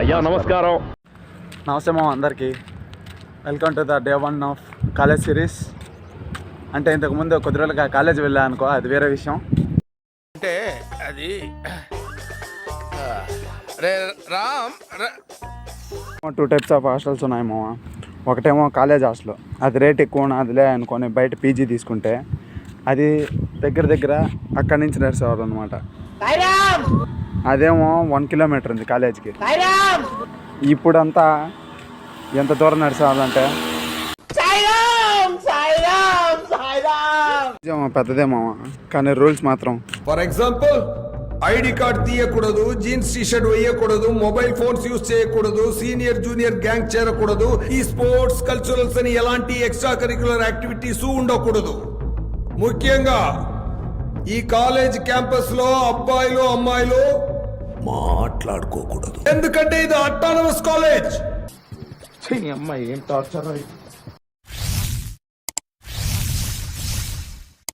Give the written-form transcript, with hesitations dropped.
అయ్యా నమస్కారం. నమస్తే మా అందరికీ. Welcome to the day 1 of college series. అంటే ఇంతకుముందు కొద్ది రోజులుగా కాలేజ్ వెళ్ళా అనుకో, అది వేరే విషయం. అంటే అది రామ్ 2 టైప్స్ ఆఫ్ హాస్టల్స్ ఉన్నాయి మామ. ఒకటేమో కాలేజ్ హాస్టల్, అది రేట్ ఎక్కువ ఉన్నదిలే అనుకొని బయట పీజీ తీసుకుంటే అది దగ్గర అక్కడి నుంచి నడిచేవారు అనమాట. అదేమో 1 కిలోమీటర్ ఉంది కాలేజ్కి. ఇప్పుడంతా ఎంత దూరం నడిచేవాళ్ళంటే పెద్దదే మామ, కానీ రూల్స్ మాత్రం. ఫర్ ఎగ్జాంపుల్, ఐడి కార్డ్ తీయకూడదు, జీన్స్ టీషర్ట్ వేయకూడదు, మొబైల్ ఫోన్స్ యూజ్ చేయకూడదు, సీనియర్ జూనియర్ గ్యాంగ్ చేరకూడదు, ఈ స్పోర్ట్స్ కల్చరల్స్ అని ఎలాంటి ఎక్స్ట్రా కరిక్యులర్ యాక్టివిటీస్ ఉండకూడదు. ముఖ్యంగా ఈ కాలేజ్ క్యాంపస్ లో అబ్బాయిలు అమ్మాయిలు మాట్లాడుకోకూడదు, ఎందుకంటే ఇది అటానమస్ కాలేజ్. అమ్మాయి ఏం టార్చర్.